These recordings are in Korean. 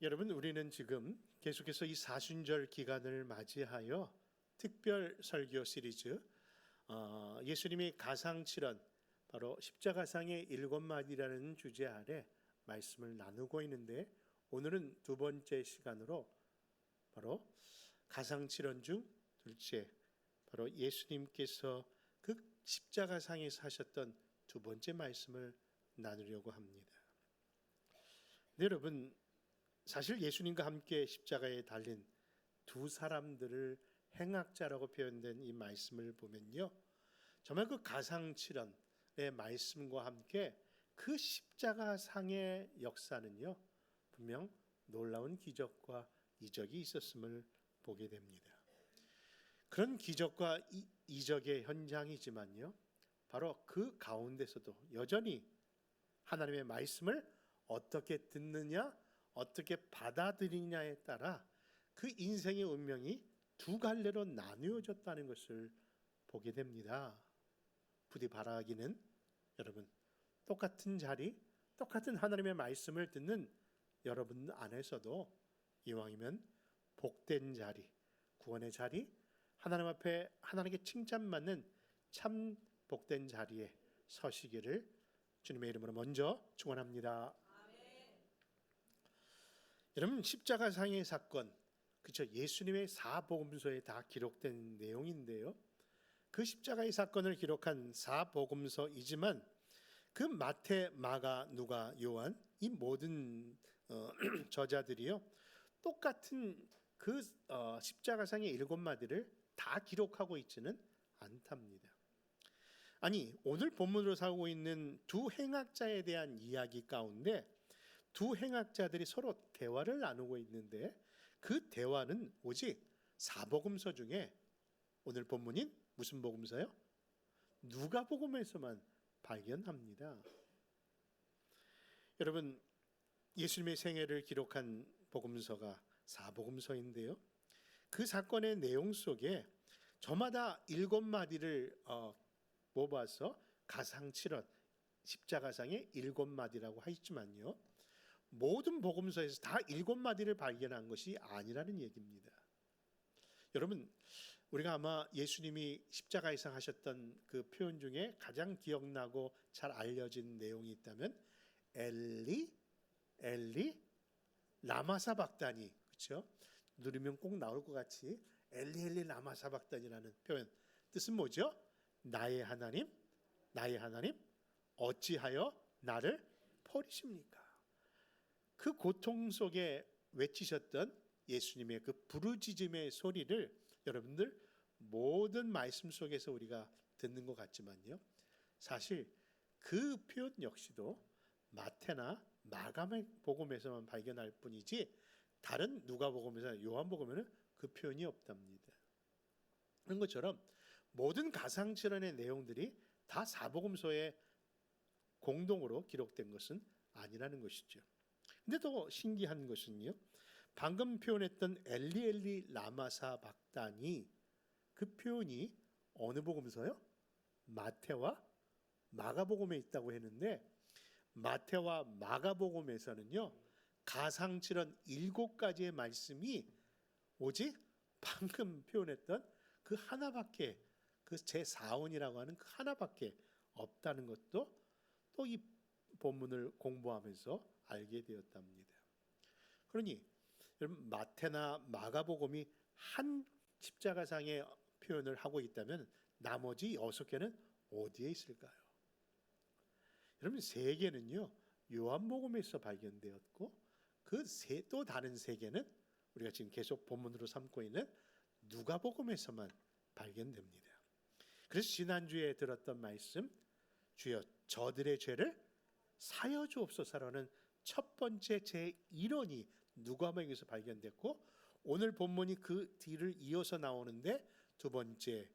여러분, 우리는 지금 계속해서 이 사순절 기간을 맞이하여 특별 설교 시리즈 예수님이 가상칠언, 바로 십자가상의 7마디라는 주제 아래 말씀을 나누고 있는데, 오늘은 두 번째 시간으로 바로 가상칠언 중 둘째, 바로 예수님께서 그 십자가상에서 하셨던 두 번째 말씀을 나누려고 합니다. 네, 여러분, 사실 예수님과 함께 십자가에 달린 두 사람들을 행악자라고 표현된 이 말씀을 보면요, 정말 그 가상칠언의 말씀과 함께 그 십자가상의 역사는요, 분명 놀라운 기적과 이적이 있었음을 보게 됩니다. 그런 기적과 이적의 현장이지만요, 바로 그 가운데서도 여전히 하나님의 말씀을 어떻게 듣느냐, 어떻게 받아들이냐에 따라 그 인생의 운명이 두 갈래로 나누어졌다는 것을 보게 됩니다. 부디 바라기는 여러분, 똑같은 자리, 똑같은 하나님의 말씀을 듣는 여러분 안에서도 이왕이면 복된 자리, 구원의 자리, 하나님 앞에 하나님께 칭찬받는 참 복된 자리에 서시기를 주님의 이름으로 먼저 축원합니다. 여러분, 십자가상의 사건, 그렇죠? 예수님의 사복음서에 다 기록된 내용인데요, 그 십자가의 사건을 기록한 사복음서이지만 그 마태, 마가, 누가, 요한 이 모든 저자들이요, 똑같은 그 십자가상의 7마디를 다 기록하고 있지는 않답니다. 아니, 오늘 본문으로 사고 있는 두 행악자에 대한 이야기 가운데 두 행악자들이 서로 대화를 나누고 있는데, 그 대화는 오직 사복음서 중에 오늘 본문인 무슨 복음서요? 누가복음에서만 발견합니다. 여러분, 예수님의 생애를 기록한 복음서가 사복음서인데요, 그 사건의 내용 속에 저마다 7마디를 뽑아서 가상칠언, 십자가상의 7마디라고 하지만요, 모든 복음서에서 다 7마디를 발견한 것이 아니라는 얘기입니다. 여러분, 우리가 아마 예수님이 십자가에서 하셨던 그 표현 중에 가장 기억나고 잘 알려진 내용이 있다면 엘리 라마 사박다니, 그렇죠? 누르면 꼭 나올 것 같이 엘리 라마 사박다니라는 표현, 뜻은 뭐죠? 나의 하나님 어찌하여 나를 버리십니까? 그 고통 속에 외치셨던 예수님의 그 부르짖음의 소리를 여러분들 모든 말씀 속에서 우리가 듣는 것 같지만요, 사실 그 표현 역시도 마태나 마가복음에서만 발견할 뿐이지 다른 누가복음에서 요한복음에는 그 표현이 없답니다. 그런 것처럼 모든 가상칠언의 내용들이 다 사복음서에 공동으로 기록된 것은 아니라는 것이죠. 근데 더 신기한 것은요, 방금 표현했던 엘리 라마사 박다니, 그 표현이 어느 복음서요? 마태와 마가복음에 있다고 했는데, 마태와 마가복음에서는요, 가상칠언 7가지의 말씀이 오직 방금 표현했던 그 하나밖에, 그 제4원이라고 하는 그 하나밖에 없다는 것도 또 이 본문을 공부하면서 알게 되었답니다. 그러니 여러분, 마태나 마가복음이 한 십자가상의 표현을 하고 있다면 나머지 6개는 어디에 있을까요? 여러분, 3개는요 요한복음에서 발견되었고, 그 또 다른 3개는 우리가 지금 계속 본문으로 삼고 있는 누가복음에서만 발견됩니다. 그래서 지난주에 들었던 말씀, 주여 저들의 죄를 사여 주옵소서라는 첫 번째 제1원이 누가복음에서 발견됐고, 오늘 본문이 그 뒤를 이어서 나오는데 두 번째,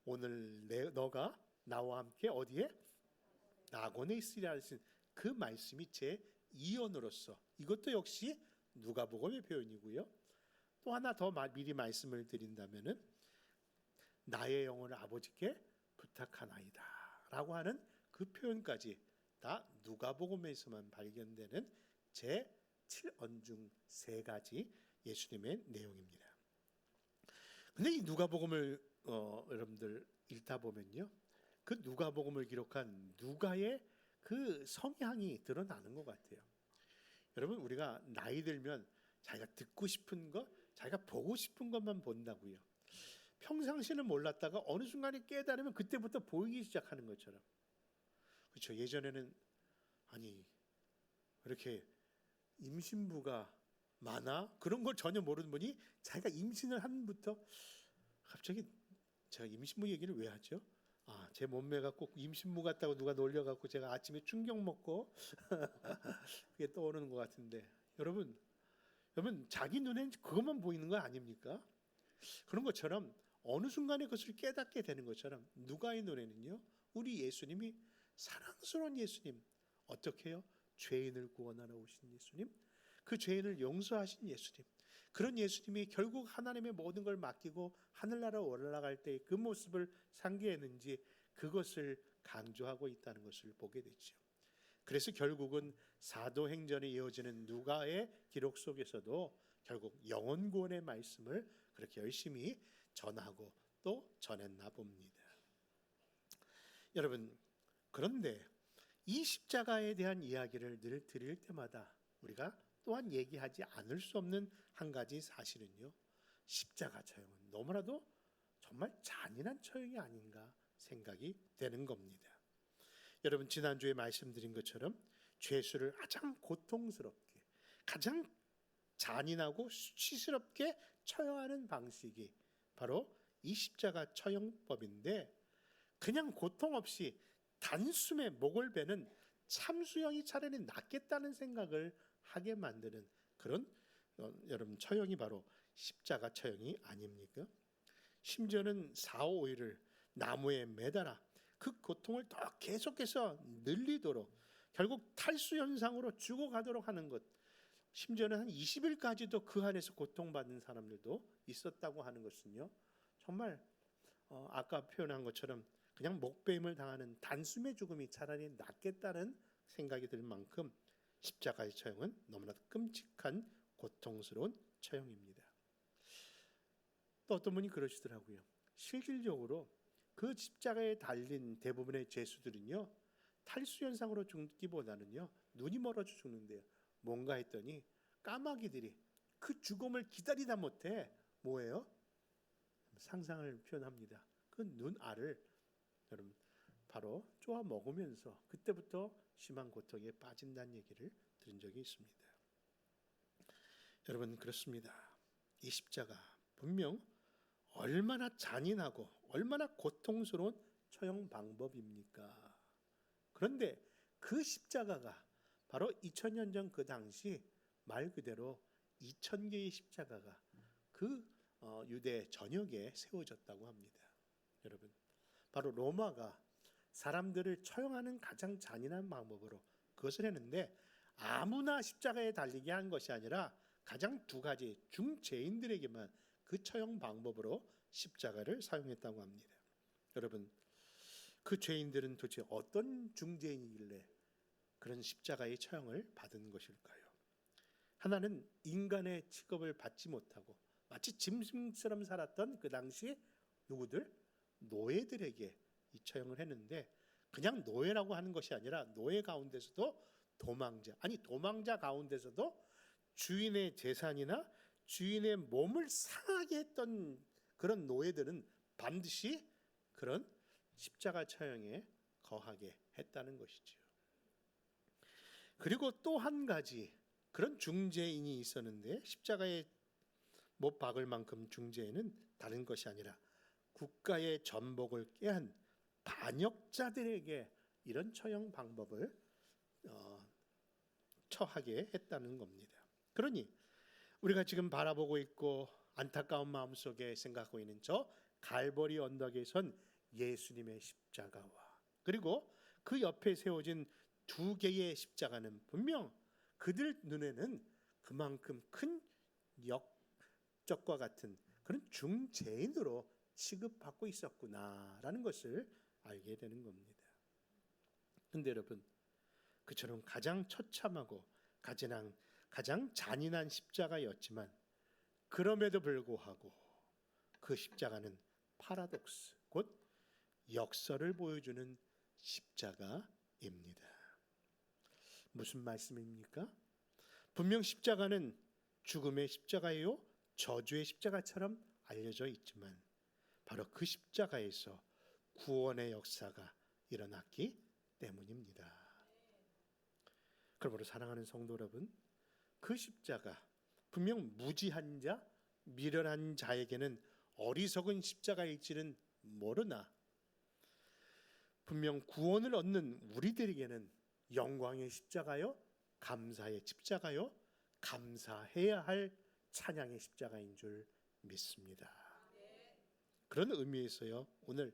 오늘 너가 나와 함께 어디에? 낙원에 있으리라 하신 그 말씀이 제2원으로서, 이것도 역시 누가복음의 표현이고요. 또 하나 더 미리 말씀을 드린다면은 나의 영혼을 아버지께 부탁하나이다 라고 하는 그 표현까지 다 누가복음에서만 발견되는 제 7언 중 3가지 예수님의 내용입니다. 근데 이 누가복음을 여러분들 읽다 보면요, 그 누가복음을 기록한 누가의 그 성향이 드러나는 것 같아요. 여러분, 우리가 나이 들면 자기가 듣고 싶은 것, 자기가 보고 싶은 것만 본다고요. 평상시는 몰랐다가 어느 순간에 깨달으면 그때부터 보이기 시작하는 것처럼. 그렇죠. 예전에는 아니 이렇게 임신부가 많아? 그런 걸 전혀 모르는 분이 자기가 임신을 한부터 갑자기, 제가 임신부 얘기를 왜 하죠? 제 몸매가 꼭 임신부 같다고 누가 놀려갖고 제가 아침에 충격 먹고 그게 떠오르는 것 같은데, 여러분 자기 눈엔 그것만 보이는 거 아닙니까? 그런 것처럼 어느 순간에 그것을 깨닫게 되는 것처럼 누가의 눈에는요, 우리 예수님이 사랑스러운 예수님, 어떻게 해요? 죄인을 구원하러 오신 예수님, 그 죄인을 용서하신 예수님, 그런 예수님이 결국 하나님의 모든 걸 맡기고 하늘나라 올라갈 때 그 모습을 상기했는지 그것을 강조하고 있다는 것을 보게 되죠. 그래서 결국은 사도행전에 이어지는 누가의 기록 속에서도 결국 영혼 구원의 말씀을 그렇게 열심히 전하고 또 전했나 봅니다. 여러분, 그런데 이 십자가에 대한 이야기를 늘 드릴 때마다 우리가 또한 얘기하지 않을 수 없는 한 가지 사실은요, 십자가 처형은 너무나도 정말 잔인한 처형이 아닌가 생각이 되는 겁니다. 여러분, 지난주에 말씀드린 것처럼 죄수를 가장 고통스럽게, 가장 잔인하고 수치스럽게 처형하는 방식이 바로 이 십자가 처형법인데, 그냥 고통 없이 단숨에 목을 베는 참수형이 차라리 낫겠다는 생각을 하게 만드는 그런 여러분 처형이 바로 십자가 처형이 아닙니까? 심지어는 4, 5일을 나무에 매달아 그 고통을 더 계속해서 늘리도록 결국 탈수 현상으로 죽어가도록 하는 것, 심지어는 한 20일까지도 그 안에서 고통받는 사람들도 있었다고 하는 것은요, 정말 아까 표현한 것처럼 그냥 목베임을 당하는 단숨의 죽음이 차라리 낫겠다는 생각이 들 만큼 십자가의 처형은 너무나 끔찍한 고통스러운 처형입니다. 또 어떤 분이 그러시더라고요. 실질적으로 그 십자가에 달린 대부분의 죄수들은요, 탈수 현상으로 죽기보다는요, 눈이 멀어져 죽는데요. 뭔가 했더니 까마귀들이 그 죽음을 기다리다 못해 뭐예요? 상상을 표현합니다. 그 눈알을 여러분 바로 쪼아 먹으면서 그때부터 심한 고통에 빠진다는 얘기를 들은 적이 있습니다. 여러분, 그렇습니다. 이 십자가 분명 얼마나 잔인하고 얼마나 고통스러운 처형 방법입니까? 그런데 그 십자가가 바로 2000년 전 그 당시 말 그대로 2000개의 십자가가 그 유대 전역에 세워졌다고 합니다. 여러분, 바로 로마가 사람들을 처형하는 가장 잔인한 방법으로 그것을 했는데, 아무나 십자가에 달리게 한 것이 아니라 가장 2가지 중죄인들에게만 그 처형 방법으로 십자가를 사용했다고 합니다. 여러분, 그 죄인들은 도대체 어떤 중죄인이길래 그런 십자가의 처형을 받은 것일까요? 하나는 인간의 취급을 받지 못하고 마치 짐승처럼 살았던 그 당시 누구들? 노예들에게 이 처형을 했는데, 그냥 노예라고 하는 것이 아니라 노예 가운데서도 도망자 가운데서도 주인의 재산이나 주인의 몸을 상하게 했던 그런 노예들은 반드시 그런 십자가 처형에 거하게 했다는 것이죠. 그리고 또 한 가지 그런 중죄인이 있었는데, 십자가에 못 박을 만큼 중죄인은 다른 것이 아니라 국가의 전복을 꾀한 반역자들에게 이런 처형 방법을 처하게 했다는 겁니다. 그러니 우리가 지금 바라보고 있고 안타까운 마음속에 생각하고 있는 저 갈보리 언덕에 선 예수님의 십자가와 그리고 그 옆에 세워진 2개의 십자가는 분명 그들 눈에는 그만큼 큰 역적과 같은 그런 중죄인으로 취급받고 있었구나라는 것을 알게 되는 겁니다. 그런데 여러분, 그처럼 가장 처참하고 가장 잔인한 십자가였지만 그럼에도 불구하고 그 십자가는 파라독스, 곧 역설을 보여주는 십자가입니다. 무슨 말씀입니까? 분명 십자가는 죽음의 십자가요, 저주의 십자가처럼 알려져 있지만 바로 그 십자가에서 구원의 역사가 일어났기 때문입니다. 그러므로 사랑하는 성도 여러분, 그 십자가 분명 무지한 자, 미련한 자에게는 어리석은 십자가일지는 모르나 분명 구원을 얻는 우리들에게는 영광의 십자가요, 감사의 십자가요, 감사해야 할 찬양의 십자가인 줄 믿습니다. 그런 의미에서요, 오늘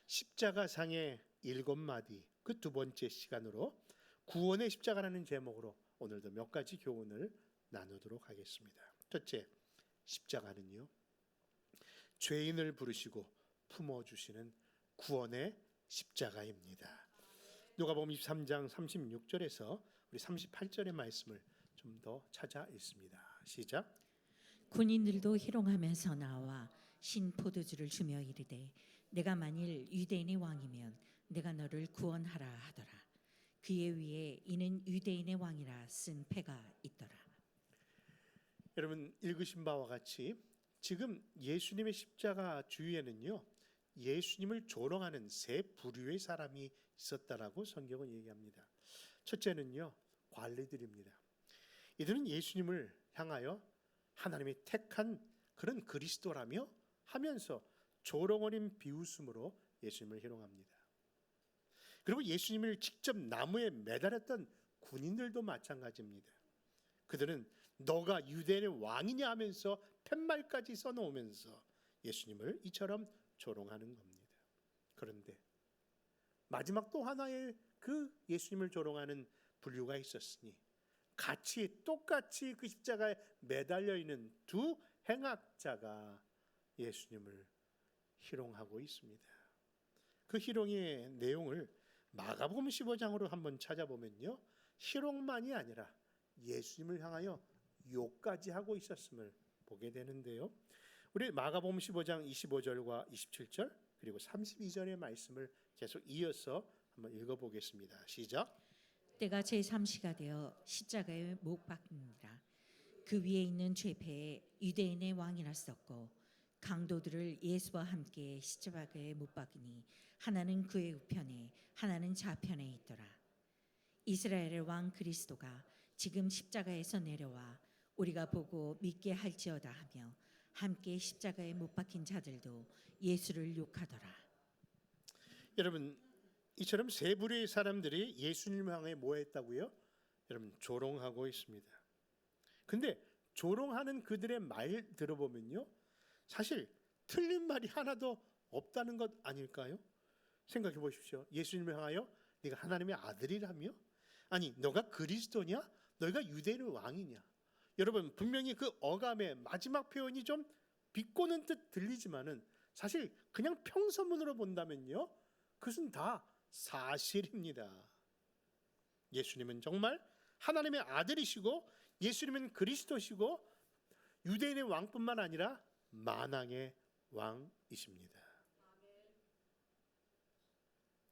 십자가상의 7마디 그 두 번째 시간으로 구원의 십자가라는 제목으로 오늘도 몇 가지 교훈을 나누도록 하겠습니다. 첫째, 십자가는요, 죄인을 부르시고 품어주시는 구원의 십자가입니다. 누가복음 23장 36절에서 우리 38절의 말씀을 좀 더 찾아 읽습니다. 시작. 군인들도 희롱하면서 나와 신 포도주를 주며 이르되 내가 만일 유대인의 왕이면 내가 너를 구원하라 하더라. 그의 위에 이는 유대인의 왕이라 쓴 패가 있더라. 여러분 읽으신 바와 같이 지금 예수님의 십자가 주위에는요, 예수님을 조롱하는 세 부류의 사람이 있었다라고 성경은 얘기합니다. 첫째는요, 관리들입니다. 이들은 예수님을 향하여 하나님이 택한 그런 그리스도라며 하면서 조롱 어린 비웃음으로 예수님을 희롱합니다. 그리고 예수님을 직접 나무에 매달았던 군인들도 마찬가지입니다. 그들은 너가 유대인의 왕이냐 하면서 팻말까지 써놓으면서 예수님을 이처럼 조롱하는 겁니다. 그런데 마지막 또 하나의 그 예수님을 조롱하는 분류가 있었으니 똑같이 그 십자가에 매달려 있는 두 행악자가 예수님을 희롱하고 있습니다. 그 희롱의 내용을 마가복음 15장으로 한번 찾아보면요, 희롱만이 아니라 예수님을 향하여 욕까지 하고 있었음을 보게 되는데요. 우리 마가복음 15장 25절과 27절 그리고 32절의 말씀을 계속 이어서 한번 읽어보겠습니다. 시작. 때가 제3시가 되어 십자가에 못 박히니라. 그 위에 있는 죄패에 유대인의 왕이라 썼고 강도들을 예수와 함께 십자가에 못 박이니 하나는 그의 우편에 하나는 좌편에 있더라. 이스라엘의 왕 그리스도가 지금 십자가에서 내려와 우리가 보고 믿게 할지어다 하며 함께 십자가에 못 박힌 자들도 예수를 욕하더라. 여러분 이처럼 세 부류의 사람들이 예수님을 향해 뭐 했다고요? 여러분 조롱하고 있습니다. 근데 조롱하는 그들의 말 들어보면요, 사실 틀린 말이 하나도 없다는 것 아닐까요? 생각해 보십시오. 예수님을 향하여 네가 하나님의 아들이라며? 아니 너가 그리스도냐? 너희가 유대인의 왕이냐? 여러분 분명히 그 어감의 마지막 표현이 좀 비꼬는 듯 들리지만은 사실 그냥 평서문으로 본다면요, 그것은 다 사실입니다. 예수님은 정말 하나님의 아들이시고 예수님은 그리스도시고 유대인의 왕뿐만 아니라 만왕의 왕이십니다.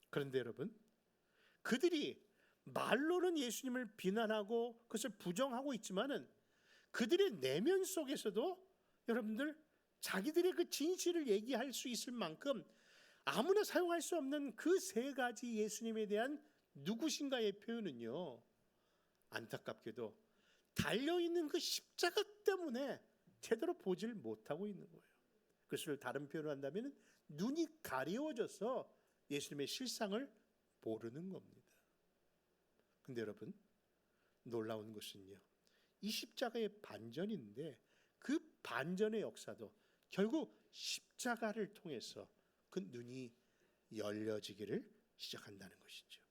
그런데 여러분, 그들이 말로는 예수님을 비난하고 그것을 부정하고 있지만은 그들의 내면 속에서도 여러분들 자기들의 그 진실을 얘기할 수 있을 만큼 아무나 사용할 수 없는 그 세 가지 예수님에 대한 누구신가의 표현은요, 안타깝게도 달려있는 그 십자가 때문에 제대로 보질 못하고 있는 거예요. 그것을 다른 표현을 한다면 눈이 가려워져서 예수님의 실상을 모르는 겁니다. 근데 여러분 놀라운 것은요, 이 십자가의 반전인데 그 반전의 역사도 결국 십자가를 통해서 그 눈이 열려지기를 시작한다는 것이죠.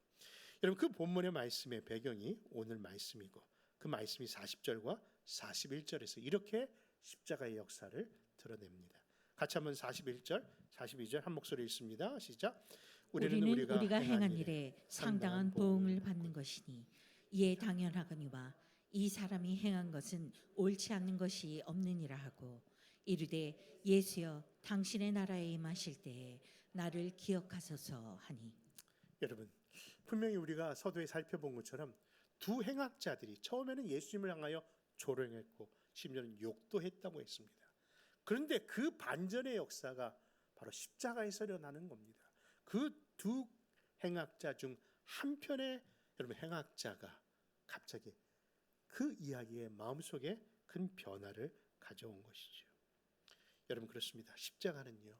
여러분 그 본문의 말씀의 배경이 오늘 말씀이고 그 말씀이 40절과 41절에서 이렇게 십자가의 역사를 드러냅니다. 같이 한번 41절, 42절 한 목소리 읽습니다. 시작. 우리는 우리가 행한 일에 상당한 보응을 받는 것이니 이에 당연하거니와 이 사람이 행한 것은 옳지 않는 것이 없느니라 하고 이르되 예수여 당신의 나라에 임하실 때에 나를 기억하소서 하니. 여러분, 분명히 우리가 서두에 살펴본 것처럼 두 행악자들이 처음에는 예수님을 향하여 조롱했고 심지어는 욕도 했다고 했습니다. 그런데 그 반전의 역사가 바로 십자가에서 일어나는 겁니다. 그 두 행악자 중 한편의 여러분 행악자가 갑자기 그 이야기의 마음속에 큰 변화를 가져온 것이죠. 여러분, 그렇습니다. 십자가는요,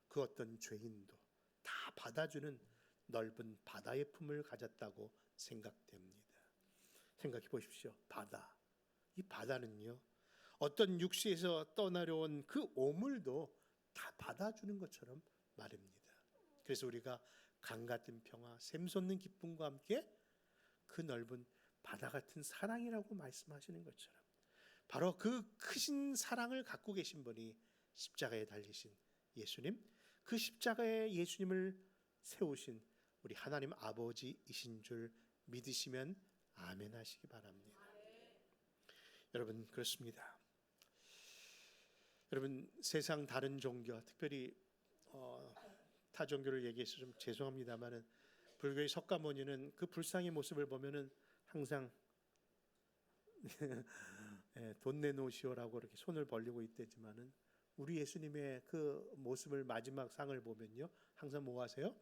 그 어떤 죄인도 다 받아주는 넓은 바다의 품을 가졌다고 생각됩니다. 생각해 보십시오. 바다. 이 바다는요, 어떤 육지에서 떠나려온 그 오물도 다 받아주는 것처럼 말입니다. 그래서 우리가 강 같은 평화, 샘솟는 기쁨과 함께 그 넓은 바다 같은 사랑이라고 말씀하시는 것처럼 바로 그 크신 사랑을 갖고 계신 분이 십자가에 달리신 예수님, 그 십자가에 예수님을 세우신 우리 하나님 아버지이신 줄 믿으시면 아멘 하시기 바랍니다. 여러분, 그렇습니다. 여러분, 세상 다른 종교, 특별히 타 종교를 얘기해서 좀 죄송합니다만은 불교의 석가모니는 그 불상의 모습을 보면은 항상 돈 내놓으시오라고 이렇게 손을 벌리고 있대지만은 우리 예수님의 그 모습을 마지막 상을 보면요, 항상 뭐 하세요?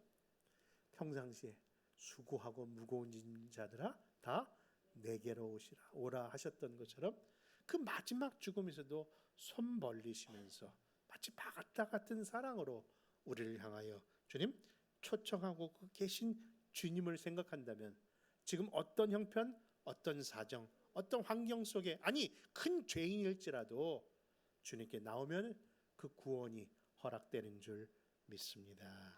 평상시에 수고하고 무거운 짐 자들아 다 내게로 오라 하셨던 것처럼 그 마지막 죽음에서도 손 벌리시면서 마치 바다 같은 사랑으로 우리를 향하여 주님 초청하고 계신 주님을 생각한다면 지금 어떤 형편, 어떤 사정, 어떤 환경 속에 아니 큰 죄인일지라도 주님께 나오면 그 구원이 허락되는 줄 믿습니다.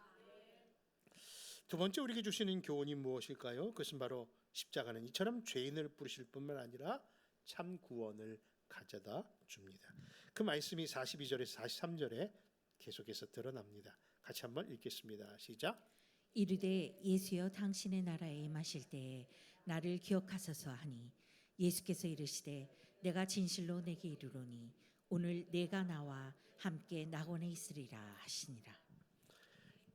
두 번째 우리에게 주시는 교훈이 무엇일까요? 그것은 바로 십자가는 이처럼 죄인을 부르실 뿐만 아니라 참 구원을 가져다 줍니다. 그 말씀이 42절에서 43절에 계속해서 드러납니다. 같이 한번 읽겠습니다. 시작. 이르되 예수여 당신의 나라에 임하실 때에 나를 기억하소서 하니 예수께서 이르시되 내가 진실로 내게 이르노니 오늘 내가 나와 함께 낙원에 있으리라 하시니라.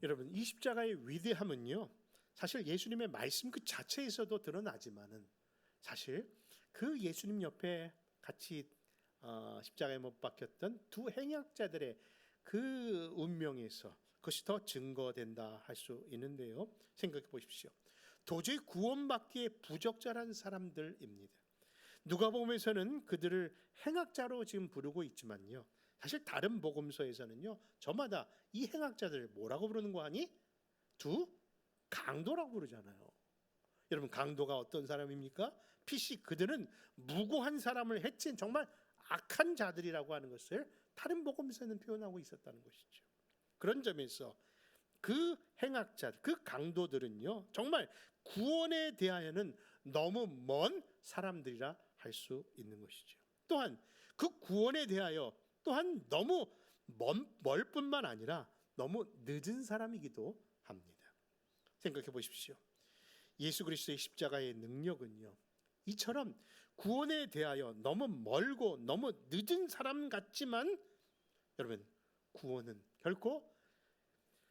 여러분, 이 십자가의 위대함은요, 사실 예수님의 말씀 그 자체에서도 드러나지만은 사실 그 예수님 옆에 같이 십자가에 못 박혔던 두 행악자들의 그 운명에서 그것이 더 증거된다 할 수 있는데요. 생각해 보십시오. 도저히 구원받기에 부적절한 사람들입니다. 누가복음에서는 그들을 행악자로 지금 부르고 있지만요, 사실 다른 복음서에서는요, 저마다 이 행악자들을 뭐라고 부르는 거 아니? 두 강도라고 부르잖아요. 여러분, 강도가 어떤 사람입니까? PC 그들은 무고한 사람을 해친 정말 악한 자들이라고 하는 것을 다른 복음서에는 표현하고 있었다는 것이죠. 그런 점에서 그 행악자, 그 강도들은요, 정말 구원에 대하여는 너무 먼 사람들이라 할 수 있는 것이죠. 또한 그 구원에 대하여 또한 너무 멀 뿐만 아니라 너무 늦은 사람이기도 합니다. 생각해 보십시오. 예수 그리스도의 십자가의 능력은요, 이처럼 구원에 대하여 너무 멀고 너무 늦은 사람 같지만 여러분, 구원은 결코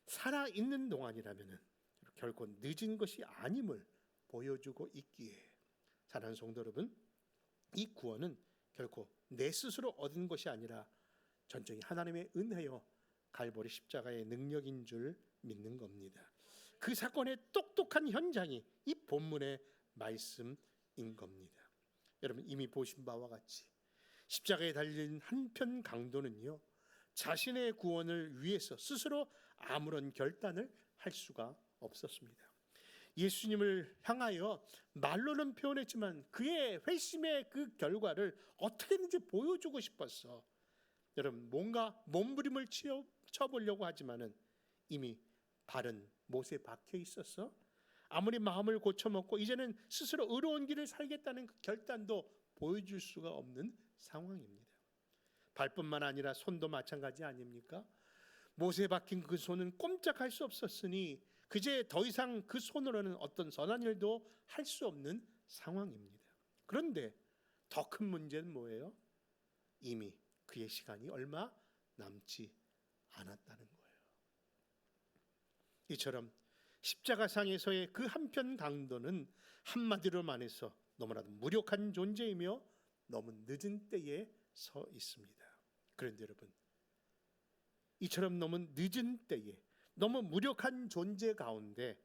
살아있는 동안이라면 결코 늦은 것이 아님을 보여주고 있기에 사랑하는 성도 여러분, 이 구원은 결코 내 스스로 얻은 것이 아니라 전적인 하나님의 은혜요 갈보리 십자가의 능력인 줄 믿는 겁니다. 그 사건의 똑똑한 현장이 이 본문의 말씀인 겁니다. 여러분, 이미 보신 바와 같이 십자가에 달린 한편 강도는요, 자신의 구원을 위해서 스스로 아무런 결단을 할 수가 없었습니다. 예수님을 향하여 말로는 표현했지만 그의 회심의 그 결과를 어떻게든지 보여주고 싶었어. 여러분, 뭔가 몸부림을 쳐보려고 하지만은 이미 발은 못에 박혀 있었어. 아무리 마음을 고쳐먹고 이제는 스스로 의로운 길을 살겠다는 그 결단도 보여줄 수가 없는 상황입니다. 발뿐만 아니라 손도 마찬가지 아닙니까? 못에 박힌 그 손은 꼼짝할 수 없었으니 그제 더 이상 그 손으로는 어떤 선한 일도 할 수 없는 상황입니다. 그런데 더 큰 문제는 뭐예요? 이미 그의 시간이 얼마 남지 않았다는 거예요. 이처럼 십자가상에서의 그 한편 강도는 한마디로 말해서 너무나도 무력한 존재이며 너무 늦은 때에 서 있습니다. 그런데 여러분, 이처럼 너무 늦은 때에 너무 무력한 존재 가운데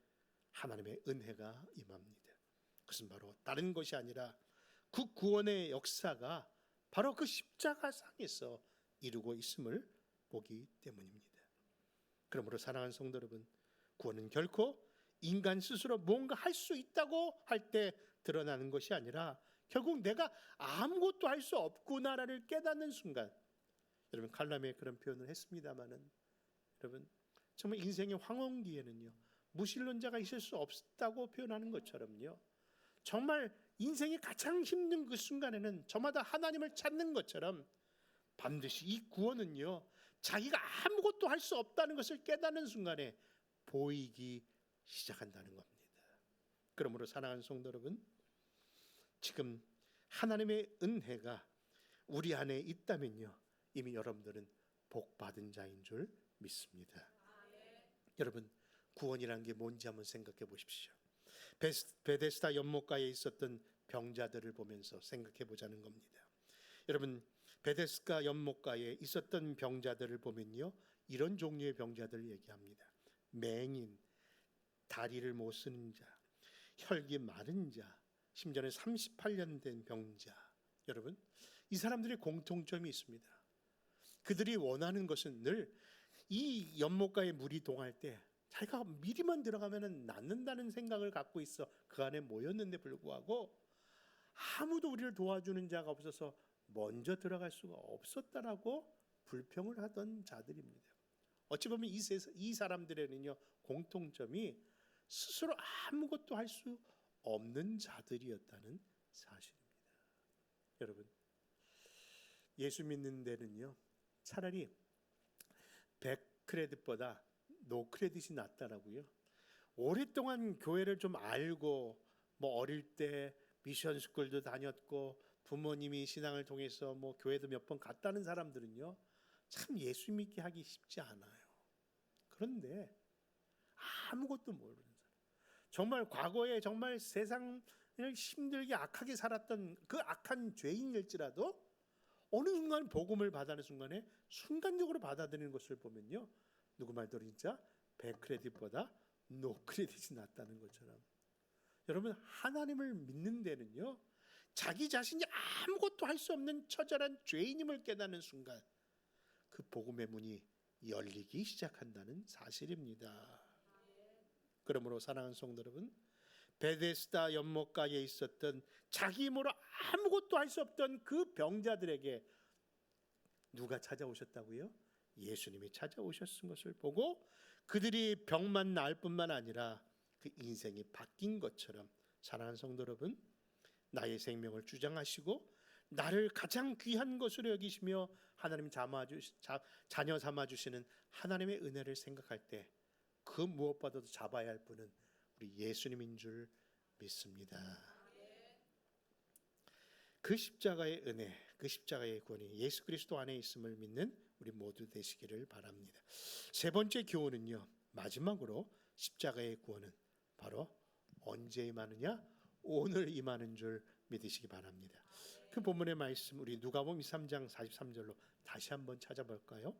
하나님의 은혜가 임합니다. 그것은 바로 다른 것이 아니라 그 구원의 역사가 바로 그 십자가상에서 이루고 있음을 보기 때문입니다. 그러므로 사랑하는 성도 여러분, 구원은 결코 인간 스스로 뭔가 할 수 있다고 할 때 드러나는 것이 아니라 결국 내가 아무것도 할 수 없구나를 깨닫는 순간, 여러분 칼럼에 그런 표현을 했습니다마는 여러분 정말 인생의 황혼기에는요 무신론자가 있을 수 없다고 표현하는 것처럼요, 정말 인생이 가장 힘든 그 순간에는 저마다 하나님을 찾는 것처럼 반드시 이 구원은요 자기가 아무것도 할 수 없다는 것을 깨닫는 순간에 보이기 시작한다는 겁니다. 그러므로 사랑하는 성도 여러분, 지금 하나님의 은혜가 우리 안에 있다면요 이미 여러분들은 복 받은 자인 줄 믿습니다. 여러분, 구원이라는 게 뭔지 한번 생각해 보십시오. 베데스다 연못가에 있었던 병자들을 보면서 생각해 보자는 겁니다. 여러분, 베데스다 연못가에 있었던 병자들을 보면요 이런 종류의 병자들을 얘기합니다. 맹인, 다리를 못 쓰는 자, 혈기 마른 자, 심지어는 38년 된 병자. 여러분, 이 사람들의 공통점이 있습니다. 그들이 원하는 것은 늘 이 연못가에 물이 동할 때 자기가 미리만 들어가면 낫는다는 생각을 갖고 있어 그 안에 모였는데 불구하고 아무도 우리를 도와주는 자가 없어서 먼저 들어갈 수가 없었다라고 불평을 하던 자들입니다. 어찌 보면 이 사람들에는요 공통점이 스스로 아무것도 할 수 없는 자들이었다는 사실입니다. 여러분, 예수 믿는 데는요 차라리 100크레딧보다 노크레딧이 낫다라고요. 오랫동안 교회를 좀 알고 뭐 어릴 때 미션 스쿨도 다녔고 부모님이 신앙을 통해서 뭐 교회도 몇 번 갔다는 사람들은요 참 예수 믿게 하기 쉽지 않아요. 그런데 아무것도 모르는 사람, 정말 과거에 정말 세상을 힘들게 악하게 살았던 그 악한 죄인일지라도 어느 순간 복음을 받아는 순간에 순간적으로 받아들이는 것을 보면요 누구 말대로 진짜 100크레딧보다 노크레딧이 낫다는 것처럼, 여러분 하나님을 믿는 데는요 자기 자신이 아무것도 할 수 없는 처절한 죄인임을 깨닫는 순간 그 복음의 문이 열리기 시작한다는 사실입니다. 그러므로 사랑하는 성도 여러분, 베데스다 연못가에 있었던 자기 힘으로 아무것도 할 수 없던 그 병자들에게 누가 찾아오셨다고요? 예수님이 찾아오셨은 것을 보고 그들이 병만 나을 뿐만 아니라 그 인생이 바뀐 것처럼, 사랑하는 성도 여러분, 나의 생명을 주장하시고 나를 가장 귀한 것으로 여기시며 하나님 자녀 삼아주시는 하나님의 은혜를 생각할 때 그 무엇보다도 잡아야 할 분은 우리 예수님인 줄 믿습니다. 그 십자가의 은혜, 그 십자가의 구원이 예수 그리스도 안에 있음을 믿는 우리 모두 되시기를 바랍니다. 세 번째 교훈은요, 마지막으로 십자가의 구원은 바로 언제 임하느냐? 오늘 임하는 줄 믿으시기 바랍니다. 그 본문의 말씀 우리 누가복음 23장 43절로 다시 한번 찾아볼까요?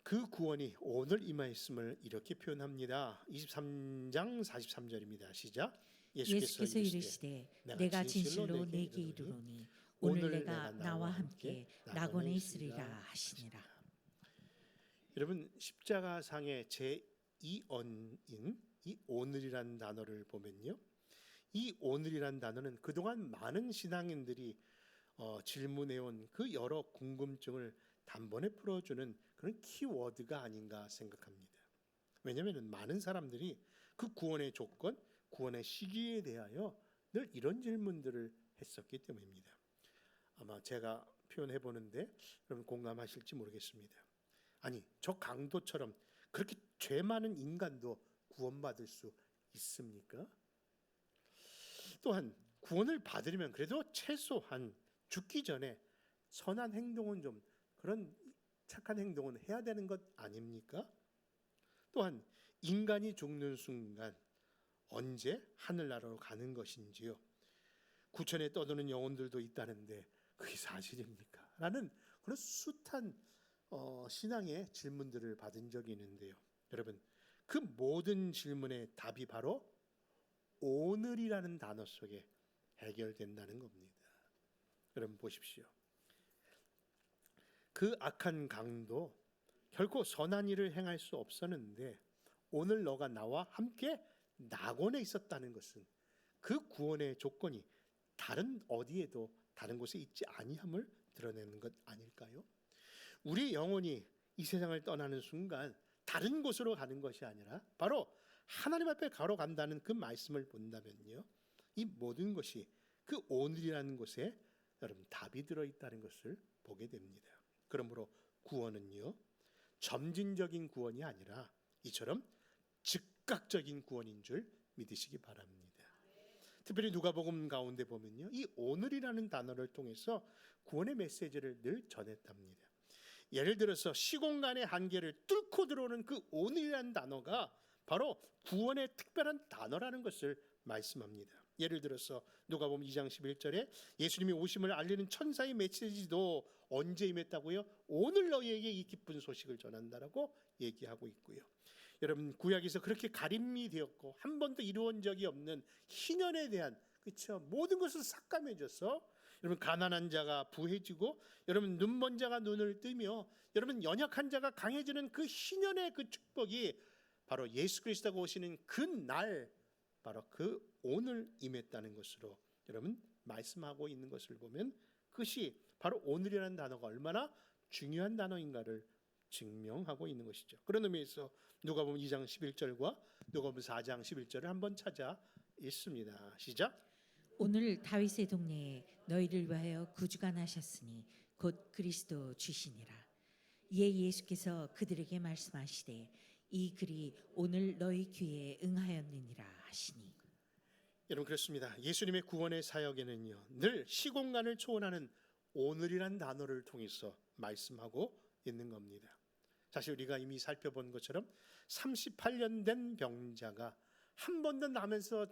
그 구원이 오늘 임하였음을 이렇게 표현합니다. 23장 43절입니다. 시작. 예수께서 이르시되 내가 진실로 내게 이르노니 오늘 내가 나와 함께 낙원에 있으리라 하시니라. 여러분, 십자가상의 제2언인 이 오늘이라는 단어를 보면요, 이 오늘이라는 단어는 그동안 많은 신앙인들이 질문해온 그 여러 궁금증을 단번에 풀어주는 그런 키워드가 아닌가 생각합니다. 왜냐하면 많은 사람들이 그 구원의 조건, 구원의 시기에 대하여 늘 이런 질문들을 했었기 때문입니다. 아마 제가 표현해 보는데 여러분 공감하실지 모르겠습니다. 아니, 저 강도처럼 그렇게 죄 많은 인간도 구원받을 수 있습니까? 또한 구원을 받으려면 그래도 최소한 죽기 전에 선한 행동은 좀, 그런 착한 행동은 해야 되는 것 아닙니까? 또한 인간이 죽는 순간 언제 하늘나라로 가는 것인지요? 구천에 떠도는 영혼들도 있다는데 그게 사실입니까? 라는 그런 숱한 신앙의 질문들을 받은 적이 있는데요. 여러분, 그 모든 질문의 답이 바로 오늘이라는 단어 속에 해결된다는 겁니다. 여러분 보십시오. 그 악한 강도 결코 선한 일을 행할 수 없었는데 오늘 너가 나와 함께 낙원에 있었다는 것은 그 구원의 조건이 다른 어디에도 다른 곳에 있지 아니함을 드러내는 것 아닐까요? 우리 영혼이 이 세상을 떠나는 순간 다른 곳으로 가는 것이 아니라 바로 하나님 앞에 걸어간다는 그 말씀을 본다면요, 이 모든 것이 그 오늘이라는 곳에 여러분 답이 들어있다는 것을 보게 됩니다. 그러므로 구원은요, 점진적인 구원이 아니라 이처럼 즉각적인 구원인 줄 믿으시기 바랍니다. 특별히 누가복음 가운데 보면요, 이 오늘이라는 단어를 통해서 구원의 메시지를 늘 전했답니다. 예를 들어서 시공간의 한계를 뚫고 들어오는 그 오늘이라는 단어가 바로 구원의 특별한 단어라는 것을 말씀합니다. 예를 들어서 누가복음 2장 11절에 예수님이 오심을 알리는 천사의 메시지도 언제 임했다고요? 오늘 너희에게 이 기쁜 소식을 전한다라고 얘기하고 있고요. 여러분, 구약에서 그렇게 가림이 되었고 한 번도 이루어진 적이 없는 희년에 대한, 그렇죠, 모든 것을 삭감해줘서 여러분 가난한 자가 부해지고 여러분 눈먼 자가 눈을 뜨며 여러분 연약한 자가 강해지는 그 희년의 그 축복이 바로 예수 그리스도가 오시는 그 날, 바로 그 오늘 임했다는 것으로 여러분 말씀하고 있는 것을 보면 그것이 바로 오늘이라는 단어가 얼마나 중요한 단어인가를 증명하고 있는 것이죠. 그런 의미에서 누가복음 2장 11절과 누가복음 4장 11절을 한번 찾아 읽습니다. 시작. 오늘 다윗의 동네에 너희를 위하여 구주가 나셨으니 곧 그리스도 주시니라. 이에 예수께서 그들에게 말씀하시되 이 글이 오늘 너희 귀에 응하였느니라 하시니. 여러분 그렇습니다. 예수님의 구원의 사역에는요, 늘 시공간을 초월하는 오늘이란 단어를 통해서 말씀하고 있는 겁니다. 사실 우리가 이미 살펴본 것처럼 38년 된 병자가 한 번도 나면서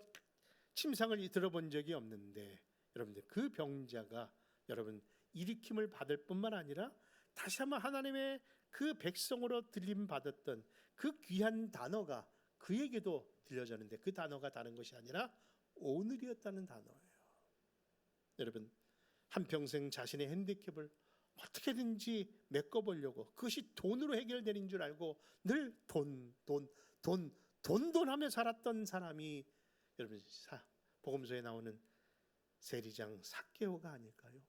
침상을 들어본 적이 없는데 여러분들 그 병자가 여러분 일으킴을 받을 뿐만 아니라 다시 한번 하나님의 그 백성으로 들림 받았던 그 귀한 단어가 그에게도 들려졌는데 그 단어가 다른 것이 아니라 오늘이었다는 단어예요. 여러분 한평생 자신의 핸디캡을 어떻게든지 메꿔보려고 그것이 돈으로 해결되는 줄 알고 늘 돈 하며 살았던 사람이 여러분 복음서에 나오는 세리장 삭개오가 아닐까요?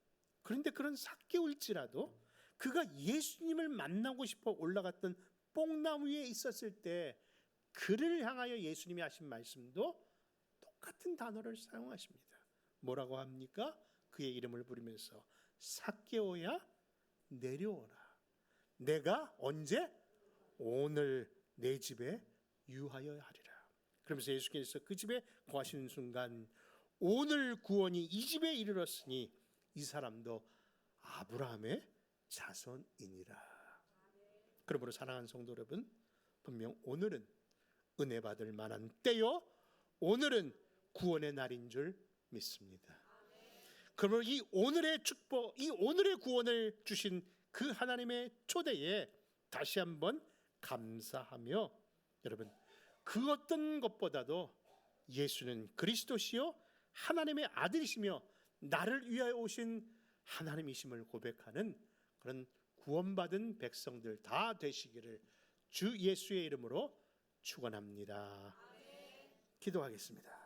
그런데 그런 삭개오일지라도 그가 예수님을 만나고 싶어 올라갔던 뽕나무 위에 있었을 때 그를 향하여 예수님이 하신 말씀도 똑같은 단어를 사용하십니다. 뭐라고 합니까? 그의 이름을 부르면서 삭개오야 내려오라. 내가 언제? 오늘 내 집에 유하여 하리라. 그러면서 예수께서 그 집에 거하시는 순간 오늘 구원이 이 집에 이르렀으니 이 사람도 아브라함의 자손이니라. 그러므로 사랑하는 성도 여러분, 분명 오늘은 은혜 받을 만한 때요, 오늘은 구원의 날인 줄 믿습니다. 그러므로 이 오늘의 축복, 이 오늘의 구원을 주신 그 하나님의 초대에 다시 한번 감사하며 여러분 그 어떤 것보다도 예수는 그리스도시요 하나님의 아들이시며 나를 위하여 오신 하나님이심을 고백하는 그런 구원받은 백성들 다 되시기를 주 예수의 이름으로 축원합니다. 기도하겠습니다.